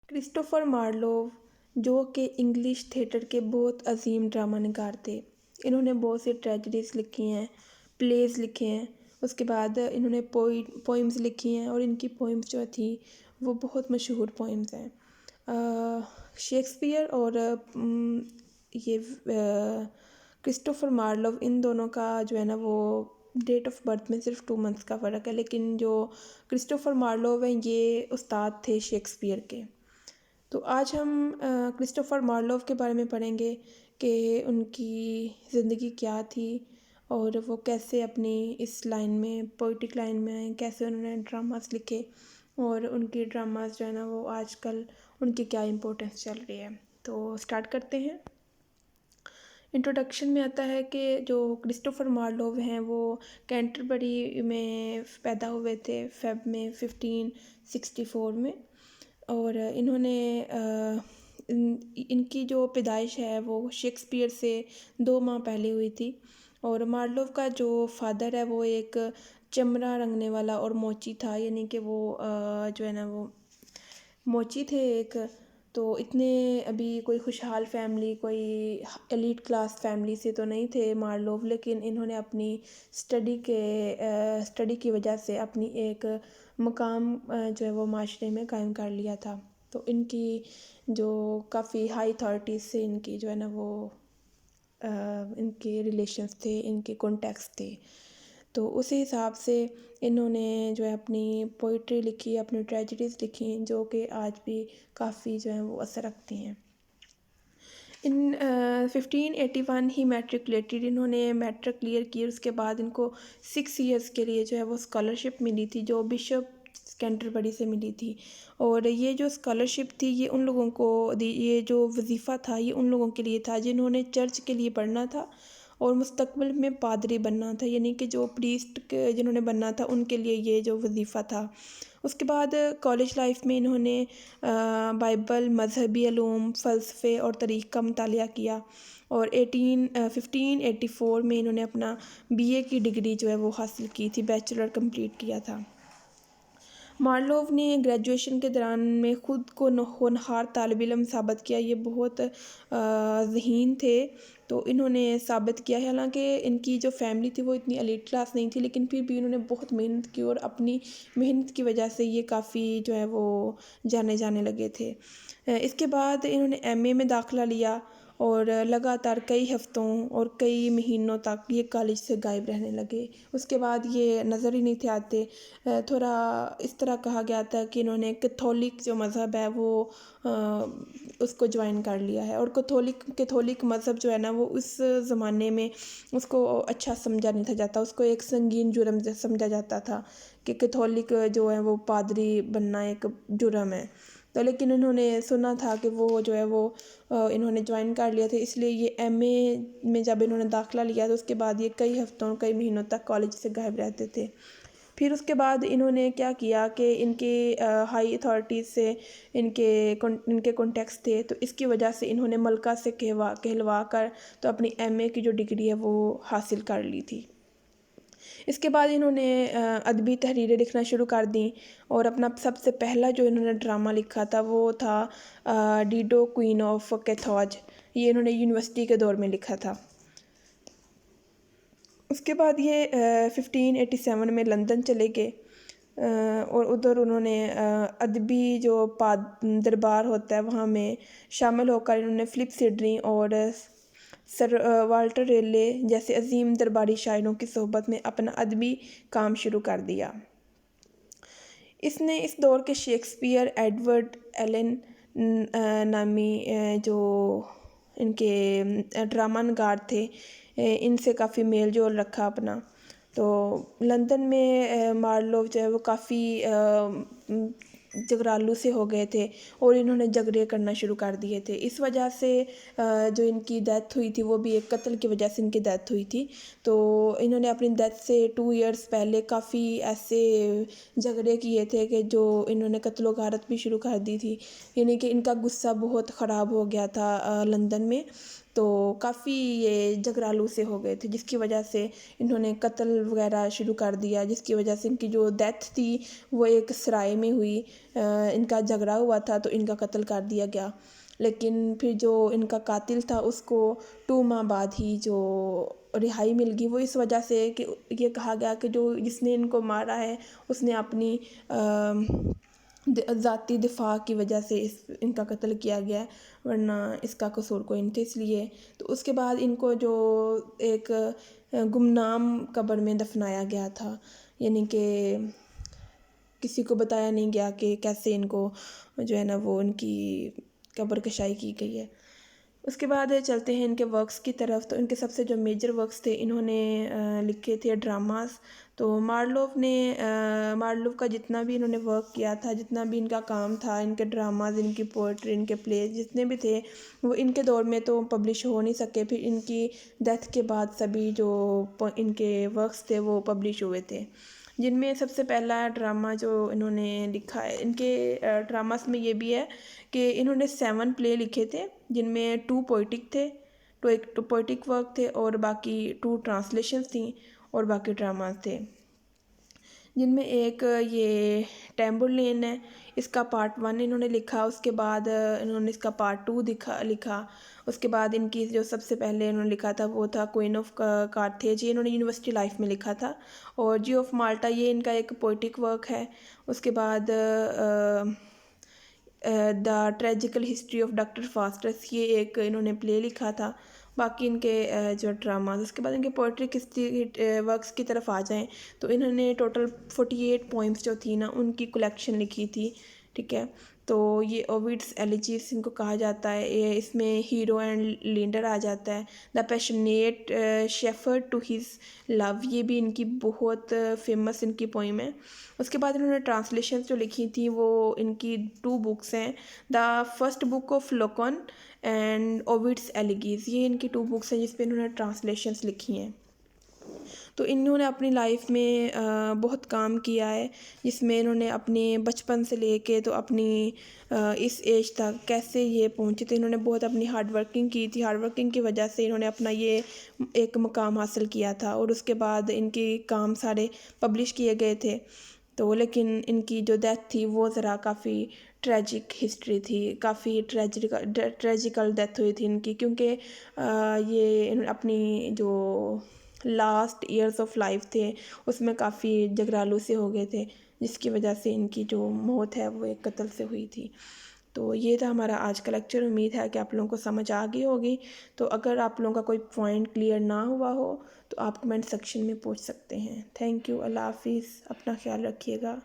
Christopher Marlowe جو کہ English theatre کے بہت عظیم ڈرامہ نگار تھے. انہوں نے بہت سی ٹریجڈیز لکھی ہیں، پلیز لکھے ہیں. اس کے بعد انہوں نے پوئمز لکھی ہیں، اور ان کی پوئمز جو تھیں وہ بہت مشہور پوئمز ہیں. شیکسپیئر اور یہ کرسٹوفر مارلوو، ان دونوں کا جو ہے نا وہ ڈیٹ آف برتھ میں صرف 2 منتھس کا فرق ہے، لیکن جو کرسٹوفر مارلوو ہیں یہ استاد تھے شیکسپیئر کے. تو آج ہم کرسٹوفر مارلوو کے بارے میں پڑھیں گے کہ ان کی زندگی کیا تھی، اور وہ کیسے اپنی اس لائن میں، پوئٹک لائن میں آئے، کیسے انہوں نے ڈراماز لکھے، اور ان کی ڈراماز جو ہے نا وہ آج کل ان کی کیا امپورٹنس چل رہی ہے. تو سٹارٹ کرتے ہیں. انٹروڈکشن میں آتا ہے کہ جو کرسٹوفر مارلوو ہیں وہ کینٹربری میں پیدا ہوئے تھے فیب میں 1564 میں، اور انہوں نے ان کی جو پیدائش ہے وہ شیکسپیئر سے 2 ماہ پہلے ہوئی تھی. اور مارلوو کا جو فادر ہے وہ ایک چمڑا رنگنے والا اور موچی تھا، یعنی کہ وہ جو ہے نا وہ موچی تھے ایک. تو اتنے ابھی کوئی خوشحال فیملی، کوئی ایلیٹ کلاس فیملی سے تو نہیں تھے مارلوو، لیکن انہوں نے اپنی اسٹڈی کی وجہ سے اپنی ایک مقام جو ہے وہ معاشرے میں قائم کر لیا تھا. تو ان کی جو کافی ہائی اتھارٹیز سے ان کی جو ہے نا وہ ان کے ریلیشنز تھے، ان کے کانٹیکٹس تھے. تو اسی حساب سے انہوں نے جو ہے اپنی پوئٹری لکھی، اپنی ٹریجڈیز لکھی، جو کہ آج بھی کافی جو ہیں وہ اثر رکھتی ہیں. ان 1581 ہی میٹرکولیٹڈ، انہوں نے میٹرک کلیئر کی. اس کے بعد ان کو 6 ایئرس کے لیے جو ہے وہ اسکالرشپ ملی تھی، جو بشپ کینٹربری سے ملی تھی. اور یہ جو اسکالرشپ تھی یہ ان لوگوں کو یہ جو وظیفہ تھا یہ ان لوگوں کے لیے تھا جنہوں نے چرچ کے لیے پڑھنا تھا اور مستقبل میں پادری بننا تھا، یعنی کہ جو پریسٹ جنہوں نے بننا تھا ان کے لیے یہ جو وظیفہ تھا. اس کے بعد کالج لائف میں انہوں نے بائبل، مذہبی علوم، فلسفے اور تاریخ کا مطالعہ کیا. اور 1584 میں انہوں نے اپنا BA کی ڈگری جو ہے وہ حاصل کی تھی، بیچلر کمپلیٹ کیا تھا. مارلوو نے گریجویشن کے دوران میں خود کو ہونہار طالب علم ثابت کیا. یہ بہت ذہین تھے، تو انہوں نے ثابت کیا ہے. حالانکہ ان کی جو فیملی تھی وہ اتنی ایلیٹ کلاس نہیں تھی، لیکن پھر بھی انہوں نے بہت محنت کی، اور اپنی محنت کی وجہ سے یہ کافی جو ہے وہ جانے لگے تھے. اس کے بعد انہوں نے MA میں داخلہ لیا، اور لگاتار کئی ہفتوں اور کئی مہینوں تک یہ کالج سے غائب رہنے لگے. اس کے بعد یہ نظر ہی نہیں تھے آتے. تھوڑا اس طرح کہا گیا تھا کہ انہوں نے کیتھولک جو مذہب ہے وہ اس کو جوائن کر لیا ہے. اور کیتھولک مذہب جو ہے نا وہ اس زمانے میں اس کو اچھا سمجھا نہیں تھا جاتا، اس کو ایک سنگین جرم سمجھا جاتا تھا کہ کیتھولک جو ہے وہ پادری بننا ایک جرم ہے. تو لیکن انہوں نے سنا تھا کہ وہ جو ہے وہ انہوں نے جوائن کر لیا تھا، اس لیے یہ MA میں جب انہوں نے داخلہ لیا تو اس کے بعد یہ کئی ہفتوں کئی مہینوں تک کالج سے غائب رہتے تھے. پھر اس کے بعد انہوں نے کیا کیا کہ ان کے ہائی اتھارٹیز سے ان کے کانٹیکٹس تھے، تو اس کی وجہ سے انہوں نے ملکہ سے کہلوا کر تو اپنی MA کی جو ڈگری ہے وہ حاصل کر لی تھی. اس کے بعد انہوں نے ادبی تحریریں لکھنا شروع کر دیں، اور اپنا سب سے پہلا جو انہوں نے ڈرامہ لکھا تھا وہ تھا ڈیڈو کوئین آف کیتھوج. یہ انہوں نے یونیورسٹی کے دور میں لکھا تھا. اس کے بعد یہ 1587 میں لندن چلے گئے، اور ادھر انہوں نے ادبی جو دربار ہوتا ہے وہاں میں شامل ہو کر انہوں نے فلپ سیڈنی اور سر والٹر ریلے جیسے عظیم درباری شاعروں کی صحبت میں اپنا ادبی کام شروع کر دیا. اس نے اس دور کے شیکسپیئر، ایڈورڈ ایلن نامی جو ان کے ڈرامہ نگار تھے ان سے کافی میل جول رکھا اپنا. تو لندن میں مارلوو جو ہے وہ کافی جگرالو سے ہو گئے تھے، اور انہوں نے جھگڑے کرنا شروع کر دیے تھے. اس وجہ سے جو ان کی ڈیتھ ہوئی تھی وہ بھی ایک قتل کی وجہ سے ان کی ڈیتھ ہوئی تھی. تو انہوں نے اپنی ڈیتھ سے 2 ایئرس پہلے کافی ایسے جھگڑے کیے تھے کہ جو انہوں نے قتل و غارت بھی شروع کر دی تھی، یعنی کہ ان کا غصہ بہت خراب ہو گیا تھا لندن میں. تو کافی یہ جھگڑالو سے ہو گئے تھے، جس کی وجہ سے انہوں نے قتل وغیرہ شروع کر دیا، جس کی وجہ سے ان کی جو ڈیتھ تھی وہ ایک سرائے میں ہوئی، ان کا جھگڑا ہوا تھا تو ان کا قتل کر دیا گیا۔ لیکن پھر جو ان کا قاتل تھا اس کو 2 ماہ بعد ہی جو رہائی مل گئی، وہ اس وجہ سے کہ یہ کہا گیا کہ جس نے ان کو مارا ہے اس نے اپنی ذاتی دفاع کی وجہ سے ان کا قتل کیا گیا ہے، ورنہ اس کا قصور کوئی نہیں تھا۔ اس لیے تو اس کے بعد ان کو جو ایک گمنام قبر میں دفنایا گیا تھا، یعنی کہ کسی کو بتایا نہیں گیا کہ کیسے ان کو جو ہے نا وہ ان کی قبر کشائی کی گئی ہے۔ اس کے بعد چلتے ہیں ان کے ورکس کی طرف۔ تو ان کے سب سے جو میجر ورکس تھے، انہوں نے لکھے تھے ڈراماز۔ تو مارلوف کا جتنا بھی انہوں نے ورک کیا تھا، جتنا بھی ان کا کام تھا، ان کے ڈراماز، ان کی پوئٹری، ان کے پلیز جتنے بھی تھے، وہ ان کے دور میں تو پبلش ہو نہیں سکے، پھر ان کی ڈیتھ کے بعد سبھی جو ان کے ورکس تھے وہ پبلش ہوئے تھے، جن میں سب سے پہلا ڈرامہ جو انہوں نے لکھا ہے، ان کے ڈراماز میں یہ بھی ہے کہ انہوں نے 7 پلے لکھے تھے، جن میں 2 پوئٹک تھے، 2 پوئٹک ورک تھے، اور باقی 2 ٹرانسلیشنز تھیں، اور باقی ڈراماز تھے، جن میں ایک یہ ٹیمبرلین ہے، اس کا پارٹ 1 انہوں نے لکھا، اس کے بعد انہوں نے اس کا پارٹ 2 لکھا، اس کے بعد ان کی جو سب سے پہلے انہوں نے لکھا تھا وہ تھا کوئن آف کارتھیج، یہ انہوں نے یونیورسٹی لائف میں لکھا تھا، اور جی آف مالٹا یہ ان کا ایک پوئٹک ورک ہے۔ اس کے بعد دا ٹریجیکل ہسٹری آف ڈاکٹر فاسٹس، یہ ایک انہوں نے پلے لکھا تھا۔ باقی ان کے جو ڈراماز، اس کے بعد ان کے پوئٹری ورکس کی طرف آ جائیں تو انہوں نے ٹوٹل 48 پوئمس جو تھی نا ان کی کلیکشن لکھی تھی، ٹھیک ہے۔ تو یہ اووڈس ایلیجیز ان کو کہا جاتا ہے، یہ اس میں ہیرو اینڈ لینڈر آ جاتا ہے۔ The passionate shepherd to his love, یہ بھی ان کی بہت فیمس ان کی پوئم ہے۔ اس کے بعد انہوں نے ٹرانسلیشنز جو لکھی تھی وہ ان کی 2 بکس ہیں، دا فرسٹ بک آف لوکن اینڈ اووڈس ایلیگیز، یہ ان کی 2 بکس ہیں جس پہ انہوں نے ٹرانسلیشنز لکھی ہیں۔ تو انہوں نے اپنی لائف میں بہت کام کیا ہے، جس میں انہوں نے اپنے بچپن سے لے کے تو اپنی اس ایج تک کیسے یہ پہنچے تھے، انہوں نے بہت اپنی ہارڈ ورکنگ کی تھی، ہارڈ ورکنگ کی وجہ سے انہوں نے اپنا یہ ایک مقام حاصل کیا تھا، اور اس کے بعد ان کے کام سارے پبلش کیے گئے تھے۔ تو لیکن ان کی جو ڈیتھ تھی وہ ذرا کافی ٹریجک ہسٹری تھی، کافی ٹریجیکل ڈیتھ ہوئی تھی ان کی، کیونکہ یہ اپنی جو لاسٹ ایئرز آف لائف تھے اس میں کافی جھگڑالو سے ہو گئے تھے، جس کی وجہ سے ان کی جو موت ہے وہ ایک قتل سے ہوئی تھی۔ تو یہ تھا ہمارا آج کا لیکچر، امید ہے کہ آپ لوگوں کو سمجھ آ گئی ہوگی۔ تو اگر آپ لوگوں کا کوئی پوائنٹ کلیئر نہ ہوا ہو تو آپ کمنٹ سیکشن میں پوچھ سکتے ہیں۔ تھینک یو، اللہ حافظ، اپنا خیال رکھیے گا۔